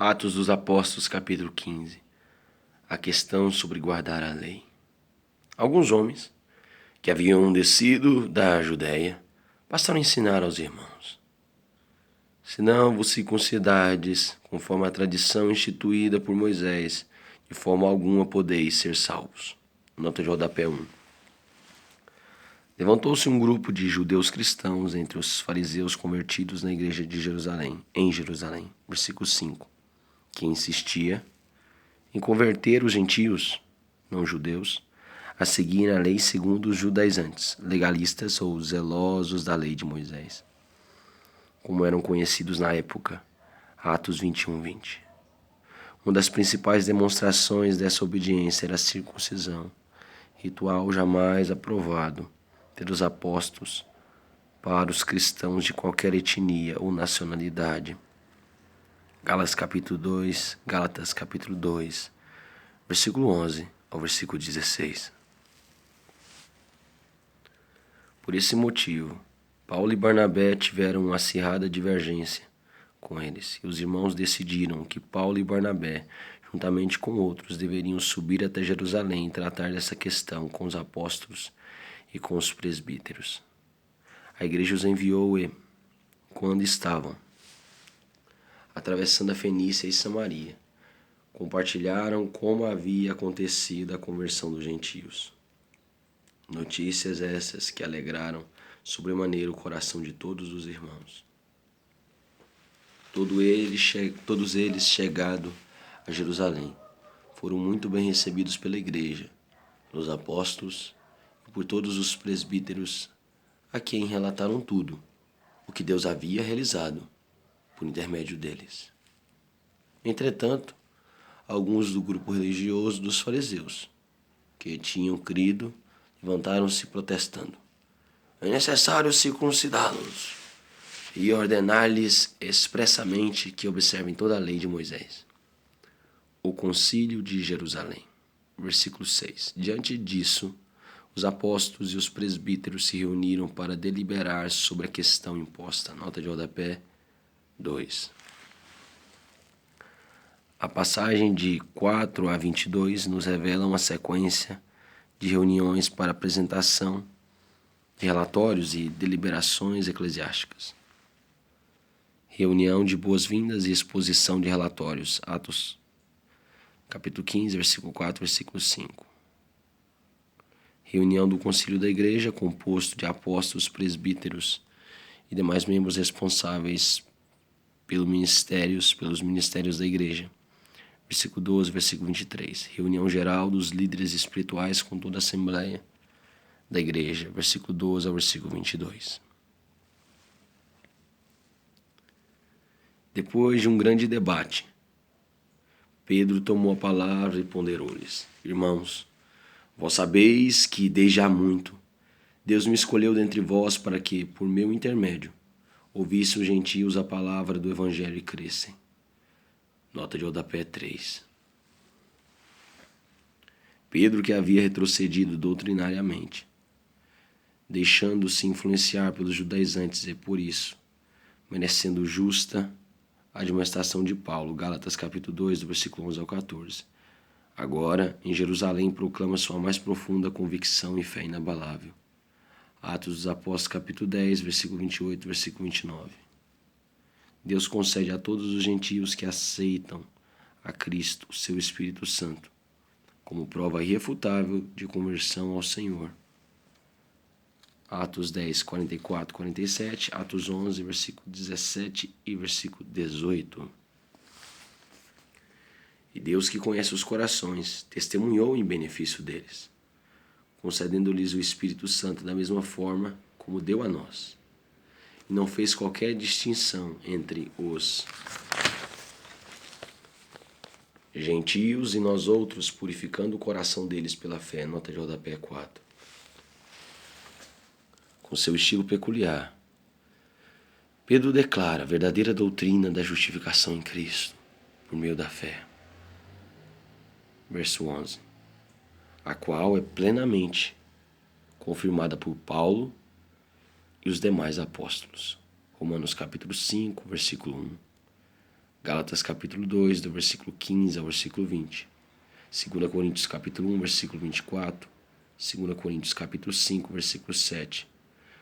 Atos dos Apóstolos, capítulo 15. A questão sobre guardar a lei. Alguns homens que haviam descido da Judéia passaram a ensinar aos irmãos: se não vos circuncidades, conforme a tradição instituída por Moisés, de forma alguma podeis ser salvos. Nota de rodapé 1. Levantou-se um grupo de judeus cristãos entre os fariseus convertidos na igreja de Jerusalém, em Jerusalém, versículo 5, que insistia em converter os gentios, não judeus, a seguir a lei segundo os judaizantes, legalistas ou zelosos da lei de Moisés, como eram conhecidos na época, Atos 21:20. Uma das principais demonstrações dessa obediência era a circuncisão, ritual jamais aprovado pelos apóstolos para os cristãos de qualquer etnia ou nacionalidade. Gálatas capítulo 2, versículo 11 ao versículo 16. Por esse motivo, Paulo e Barnabé tiveram uma acirrada divergência com eles, e os irmãos decidiram que Paulo e Barnabé, juntamente com outros, deveriam subir até Jerusalém e tratar dessa questão com os apóstolos e com os presbíteros. A igreja os enviou e, quando estavam atravessando a Fenícia e Samaria, compartilharam como havia acontecido a conversão dos gentios. Notícias essas que alegraram sobremaneira o coração de todos os irmãos. Todos eles, chegado a Jerusalém, foram muito bem recebidos pela igreja, pelos apóstolos e por todos os presbíteros, a quem relataram tudo o que Deus havia realizado por intermédio deles. Entretanto, alguns do grupo religioso dos fariseus, que tinham crido, levantaram-se protestando: é necessário circuncidá-los e ordenar-lhes expressamente que observem toda a lei de Moisés. O Concílio de Jerusalém. Versículo 6. Diante disso, os apóstolos e os presbíteros se reuniram para deliberar sobre a questão imposta. Nota de rodapé 2. A passagem de 4 a 22 nos revela uma sequência de reuniões para apresentação de relatórios e deliberações eclesiásticas. Reunião de boas-vindas e exposição de relatórios. Atos, capítulo 15, versículo 4, versículo 5. Reunião do Concílio da Igreja, composto de apóstolos, presbíteros e demais membros responsáveis pelos ministérios da Igreja. Versículo 12, versículo 23. Reunião geral dos líderes espirituais com toda a Assembleia da Igreja. Versículo 12 ao versículo 22. Depois de um grande debate, Pedro tomou a palavra e ponderou-lhes: irmãos, vós sabeis que desde há muito Deus me escolheu dentre vós para que, por meu intermédio, ouvissem os gentios a palavra do Evangelho e crescem. Nota de rodapé 3. Pedro, que havia retrocedido doutrinariamente, deixando-se influenciar pelos judaizantes e, por isso, merecendo justa admoestação de Paulo, Gálatas capítulo 2, do versículo 11 ao 14. Agora, em Jerusalém, proclama sua mais profunda convicção e fé inabalável. Atos dos Apóstolos capítulo 10, versículo 28, versículo 29. Deus concede a todos os gentios que aceitam a Cristo o seu Espírito Santo, como prova irrefutável de conversão ao Senhor. Atos 10, 44, 47, Atos 11, versículo 17 e versículo 18. E Deus, que conhece os corações, testemunhou em benefício deles, concedendo-lhes o Espírito Santo da mesma forma como deu a nós. E não fez qualquer distinção entre os gentios e nós outros, purificando o coração deles pela fé. Nota de rodapé 4. Com seu estilo peculiar, Pedro declara a verdadeira doutrina da justificação em Cristo, por meio da fé. Verso 11. A qual é plenamente confirmada por Paulo e os demais apóstolos. Romanos capítulo 5, versículo 1. Gálatas capítulo 2, do versículo 15 ao versículo 20. 2 Coríntios capítulo 1, versículo 24. 2 Coríntios capítulo 5, versículo 7.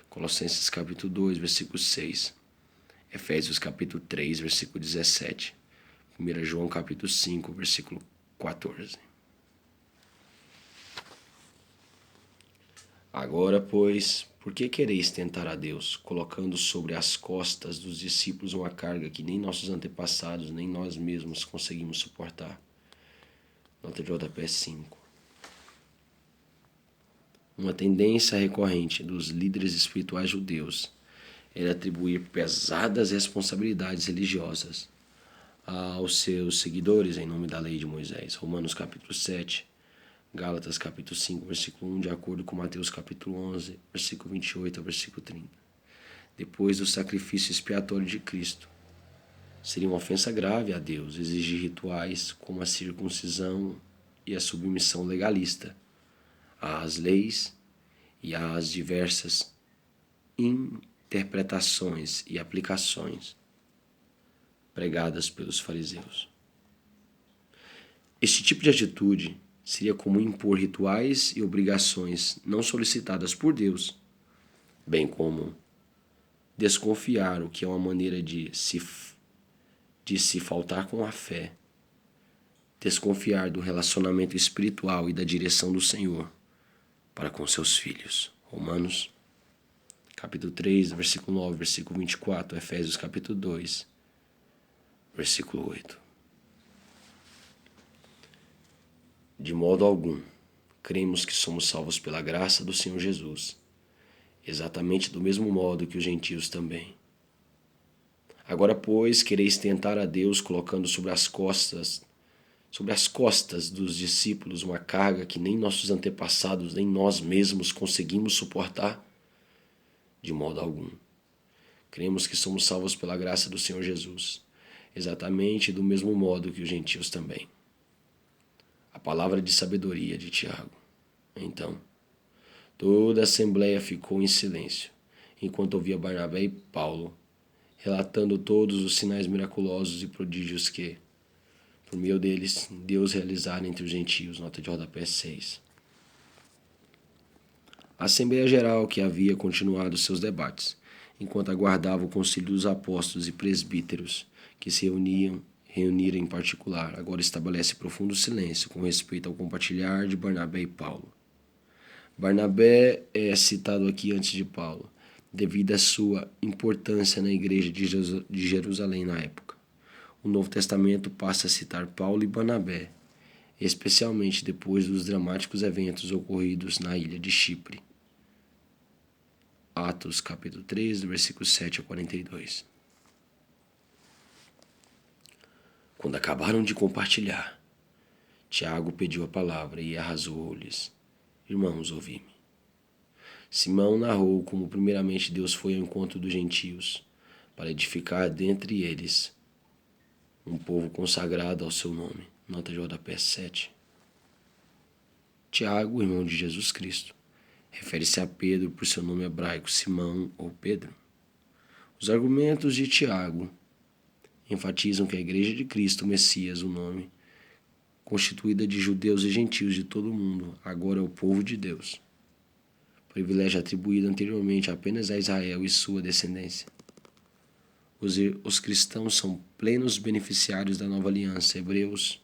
Colossenses capítulo 2, versículo 6. Efésios capítulo 3, versículo 17. 1 João capítulo 5, versículo 14. Agora, pois, por que quereis tentar a Deus, colocando sobre as costas dos discípulos uma carga que nem nossos antepassados, nem nós mesmos conseguimos suportar? Nota de rodapé 5. Uma tendência recorrente dos líderes espirituais judeus era atribuir pesadas responsabilidades religiosas aos seus seguidores em nome da lei de Moisés. Romanos capítulo 7, Gálatas capítulo 5, versículo 1, de acordo com Mateus capítulo 11, versículo 28 ao versículo 30. Depois do sacrifício expiatório de Cristo, seria uma ofensa grave a Deus exigir rituais como a circuncisão e a submissão legalista às leis e às diversas interpretações e aplicações pregadas pelos fariseus. Este tipo de atitude seria comum impor rituais e obrigações não solicitadas por Deus, bem como desconfiar, o que é uma maneira de se faltar com a fé, desconfiar do relacionamento espiritual e da direção do Senhor para com seus filhos. Romanos capítulo 3, versículo 9, versículo 24, Efésios capítulo 2, versículo 8. De modo algum, cremos que somos salvos pela graça do Senhor Jesus, exatamente do mesmo modo que os gentios também. Agora, pois, quereis tentar a Deus colocando sobre as costas dos discípulos uma carga que nem nossos antepassados, nem nós mesmos conseguimos suportar? De modo algum. Cremos que somos salvos pela graça do Senhor Jesus, exatamente do mesmo modo que os gentios também. A palavra de sabedoria de Tiago. Então, toda a assembleia ficou em silêncio, enquanto ouvia Barnabé e Paulo, relatando todos os sinais miraculosos e prodígios que, por meio deles, Deus realizara entre os gentios. Nota de rodapé 6. A Assembleia Geral, que havia continuado seus debates, enquanto aguardava o concílio dos apóstolos e presbíteros, que se reuniram em particular, agora estabelece profundo silêncio com respeito ao compartilhar de Barnabé e Paulo. Barnabé é citado aqui antes de Paulo, devido à sua importância na igreja de Jerusalém na época. O Novo Testamento passa a citar Paulo e Barnabé, especialmente depois dos dramáticos eventos ocorridos na ilha de Chipre. Atos capítulo 3, do versículo 7 a 42. Quando acabaram de compartilhar, Tiago pediu a palavra e arrasou-lhes: Irmãos, ouvi-me. Simão narrou como primeiramente Deus foi ao encontro dos gentios, para edificar dentre eles um povo consagrado ao seu nome. Nota de rodapé 7. Tiago, irmão de Jesus Cristo, refere-se a Pedro por seu nome hebraico, Simão ou Pedro. Os argumentos de Tiago enfatizam que a Igreja de Cristo, o Messias, o nome, constituída de judeus e gentios de todo o mundo, agora é o povo de Deus. Privilégio atribuído anteriormente apenas a Israel e sua descendência. Os cristãos são plenos beneficiários da nova aliança. Hebreus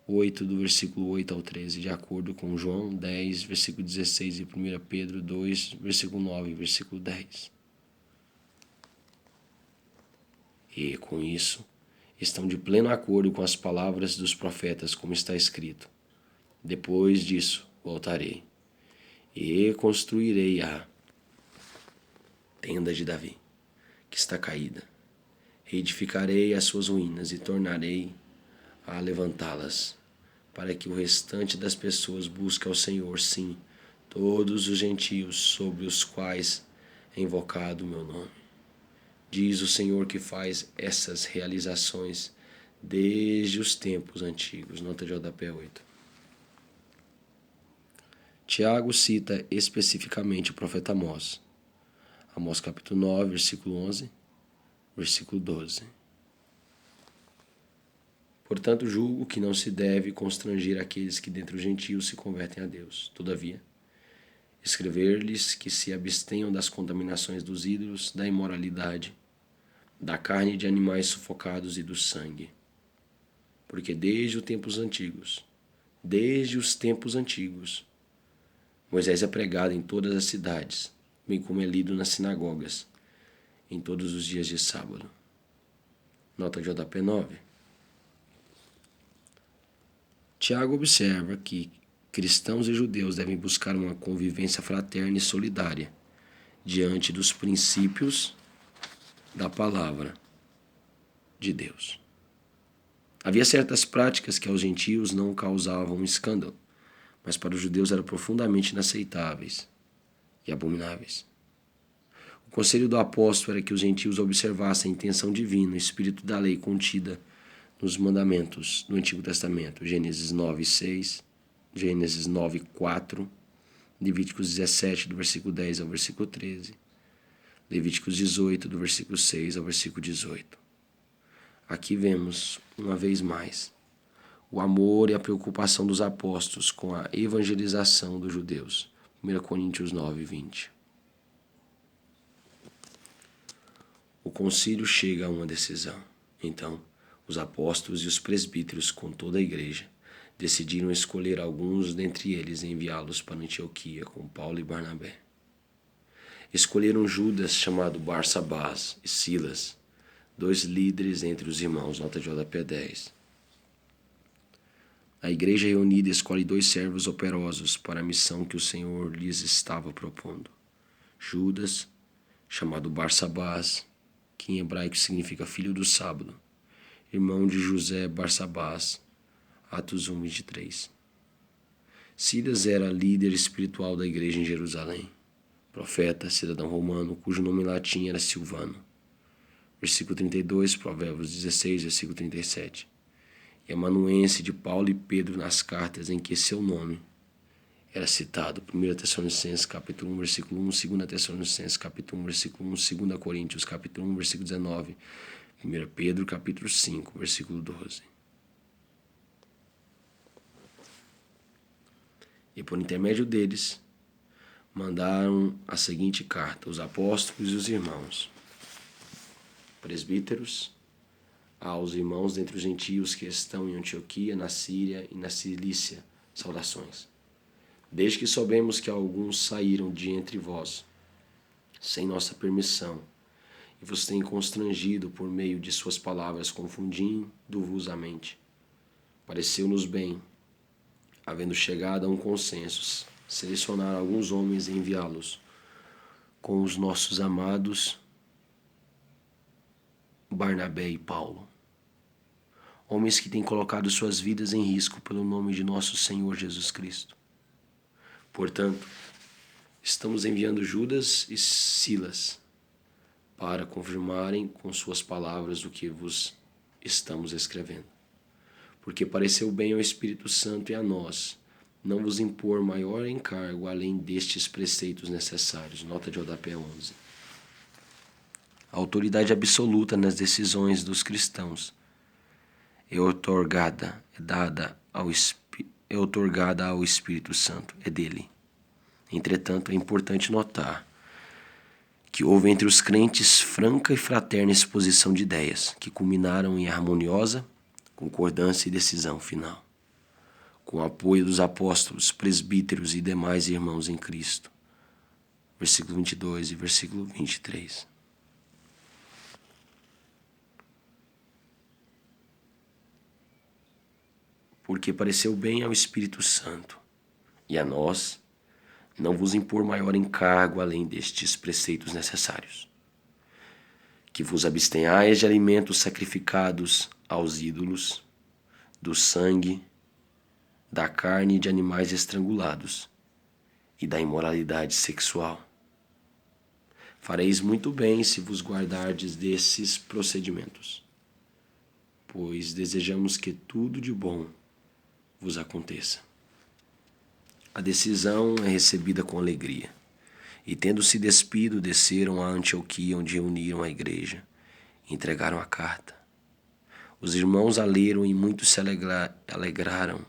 8, do versículo 8 ao 13, de acordo com João 10, versículo 16 e 1 Pedro 2, versículo 9 e versículo 10. E, com isso, estão de pleno acordo com as palavras dos profetas, como está escrito: Depois disso, voltarei e construirei a tenda de Davi, que está caída. Reedificarei as suas ruínas e tornarei a levantá-las, para que o restante das pessoas busque ao Senhor, sim, todos os gentios sobre os quais é invocado o meu nome. Diz o Senhor que faz essas realizações desde os tempos antigos. Nota de rodapé 8. Tiago cita especificamente o profeta Amós. Amós capítulo 9, versículo 11, versículo 12. Portanto, julgo que não se deve constranger aqueles que dentre os gentios se convertem a Deus. Todavia, escrever-lhes que se abstenham das contaminações dos ídolos, da imoralidade, da carne de animais sufocados e do sangue. Porque desde os tempos antigos, Moisés é pregado em todas as cidades, bem como é lido nas sinagogas, em todos os dias de sábado. Nota JP 9. Tiago observa que cristãos e judeus devem buscar uma convivência fraterna e solidária diante dos princípios da palavra de Deus. Havia certas práticas que aos gentios não causavam escândalo, mas para os judeus eram profundamente inaceitáveis e abomináveis. O conselho do apóstolo era que os gentios observassem a intenção divina, o espírito da lei contida nos mandamentos do Antigo Testamento, Gênesis 9:6, Gênesis 9:4, Levíticos 17, do versículo 10 ao versículo 13, Levíticos 18, do versículo 6 ao versículo 18. Aqui vemos, uma vez mais, o amor e a preocupação dos apóstolos com a evangelização dos judeus. 1 Coríntios 9:20. O concílio chega a uma decisão. Então, os apóstolos e os presbíteros, com toda a igreja, decidiram escolher alguns dentre eles e enviá-los para Antioquia com Paulo e Barnabé. Escolheram Judas, chamado Barsabás, e Silas, 2 líderes entre os irmãos, nota de JP 10. A igreja reunida escolhe 2 servos operosos para a missão que o Senhor lhes estava propondo. Judas, chamado Barsabás, que em hebraico significa filho do sábado, irmão de José Barsabás, Atos 1:23. Silas era líder espiritual da igreja em Jerusalém, profeta, cidadão romano, cujo nome em latim era Silvano. Versículo 32, Provérbios 16, versículo 37. E amanuense de Paulo e Pedro nas cartas em que seu nome era citado. 1 Tessalonicenses capítulo 1, versículo 1, 2 Tessalonicenses capítulo 1, versículo 1, 2 Coríntios capítulo 1, versículo 19, 1 Pedro capítulo 5, versículo 12. E por intermédio deles, mandaram a seguinte carta: os apóstolos e os irmãos, presbíteros, aos irmãos dentre os gentios que estão em Antioquia, na Síria e na Cilícia, saudações. Desde que soubemos que alguns saíram de entre vós, sem nossa permissão, e vos têm constrangido por meio de suas palavras, confundindo-vos a mente, pareceu-nos bem, havendo chegado a um consenso, selecionar alguns homens e enviá-los com os nossos amados Barnabé e Paulo, homens que têm colocado suas vidas em risco pelo nome de nosso Senhor Jesus Cristo. Portanto, estamos enviando Judas e Silas para confirmarem com suas palavras o que vos estamos escrevendo. Porque pareceu bem ao Espírito Santo e a nós não vos impor maior encargo além destes preceitos necessários. Nota de JP 11. A autoridade absoluta nas decisões dos cristãos é otorgada ao Espírito Santo, é dele. Entretanto, é importante notar que houve entre os crentes franca e fraterna exposição de ideias, que culminaram em harmoniosa concordância e decisão final, com o apoio dos apóstolos, presbíteros e demais irmãos em Cristo. Versículo 22 e versículo 23. Porque pareceu bem ao Espírito Santo e a nós não vos impor maior encargo além destes preceitos necessários: que vos abstenhais de alimentos sacrificados aos ídolos, do sangue, da carne de animais estrangulados e da imoralidade sexual. Fareis muito bem se vos guardardes desses procedimentos, pois desejamos que tudo de bom vos aconteça. A decisão é recebida com alegria. E tendo se despido, desceram a Antioquia, onde reuniram a igreja e entregaram a carta. Os irmãos a leram e muitos se alegraram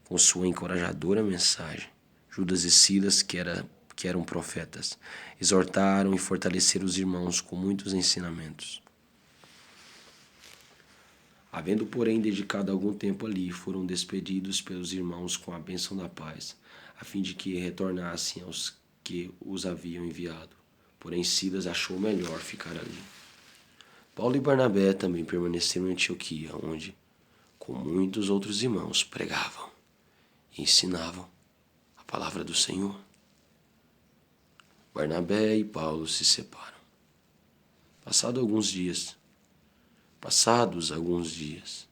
com sua encorajadora mensagem. Judas e Silas, que eram profetas, exortaram e fortaleceram os irmãos com muitos ensinamentos. Havendo, porém, dedicado algum tempo ali, foram despedidos pelos irmãos com a bênção da paz, a fim de que retornassem aos que os haviam enviado. Porém, Silas achou melhor ficar ali. Paulo e Barnabé também permaneceram em Antioquia, onde, com muitos outros irmãos, pregavam e ensinavam a palavra do Senhor. Barnabé e Paulo se separam. Passados alguns dias,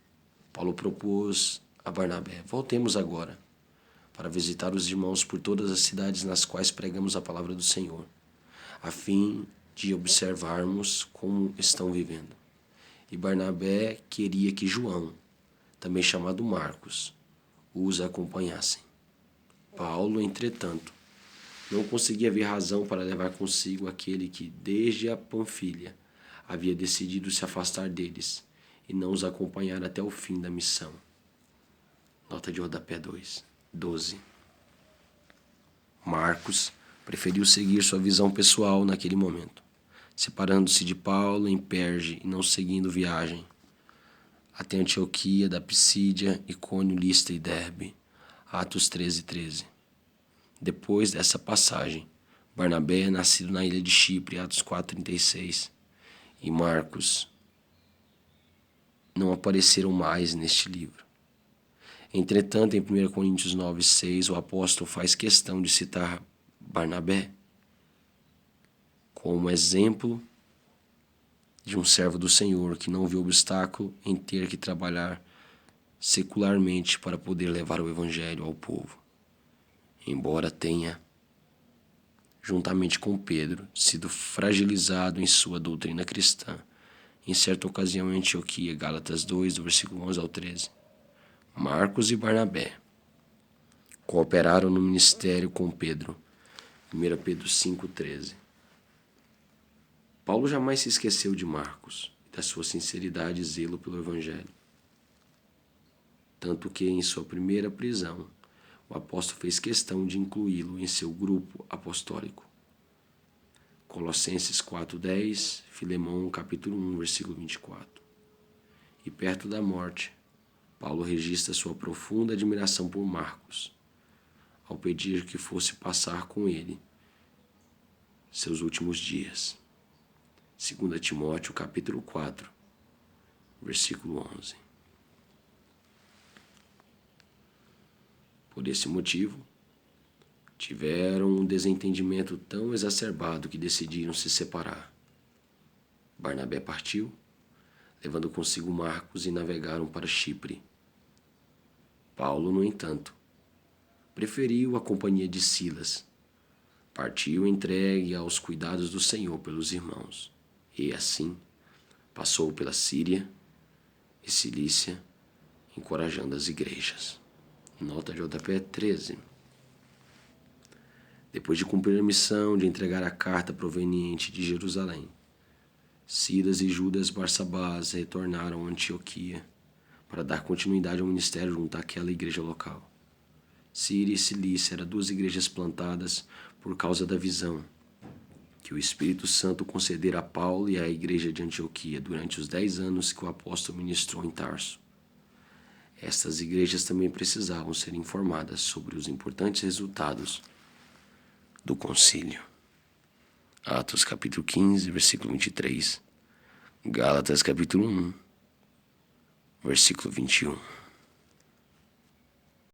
Paulo propôs a Barnabé: voltemos agora para visitar os irmãos por todas as cidades nas quais pregamos a palavra do Senhor, a fim de observarmos como estão vivendo. E Barnabé queria que João, também chamado Marcos, os acompanhassem. Paulo, entretanto, não conseguia ver razão para levar consigo aquele que, desde a Panfilha, havia decidido se afastar deles e não os acompanhar até o fim da missão. Nota de rodapé 12. Marcos preferiu seguir sua visão pessoal naquele momento, separando-se de Paulo em Perge e não seguindo viagem até Antioquia da Pisídia, Icônio, Listra e Derbe. Atos 13:13. Depois dessa passagem, Barnabé é nascido na ilha de Chipre, Atos 4:36, e Marcos não apareceram mais neste livro. Entretanto, em 1 Coríntios 9:6, o apóstolo faz questão de citar Barnabé como exemplo de um servo do Senhor que não viu obstáculo em ter que trabalhar secularmente para poder levar o evangelho ao povo. Embora tenha, juntamente com Pedro, sido fragilizado em sua doutrina cristã, em certa ocasião em Antioquia, Gálatas 2, do versículo 11 ao 13. Marcos e Barnabé cooperaram no ministério com Pedro, 1 Pedro 5:13. Paulo jamais se esqueceu de Marcos e da sua sinceridade e zelo pelo evangelho. Tanto que, em sua primeira prisão, o apóstolo fez questão de incluí-lo em seu grupo apostólico. Colossenses 4:10, Filemão capítulo 1, versículo 24. E perto da morte, Paulo registra sua profunda admiração por Marcos, ao pedir que fosse passar com ele seus últimos dias. 2 Timóteo capítulo 4, versículo 11. Por esse motivo, tiveram um desentendimento tão exacerbado que decidiram se separar. Barnabé partiu, levando consigo Marcos, e navegaram para Chipre. Paulo, no entanto, preferiu a companhia de Silas. Partiu entregue aos cuidados do Senhor pelos irmãos, e assim passou pela Síria e Cilícia, encorajando as igrejas. Nota de rodapé 13. Depois de cumprir a missão de entregar a carta proveniente de Jerusalém, Silas e Judas Barsabás retornaram a Antioquia para dar continuidade ao ministério junto àquela igreja local. Síria e Cilícia eram duas igrejas plantadas por causa da visão que o Espírito Santo concedera a Paulo e à igreja de Antioquia durante os 10 anos que o apóstolo ministrou em Tarso. Estas igrejas também precisavam ser informadas sobre os importantes resultados do concílio. Atos capítulo 15, versículo 23. Gálatas capítulo 1, versículo 21.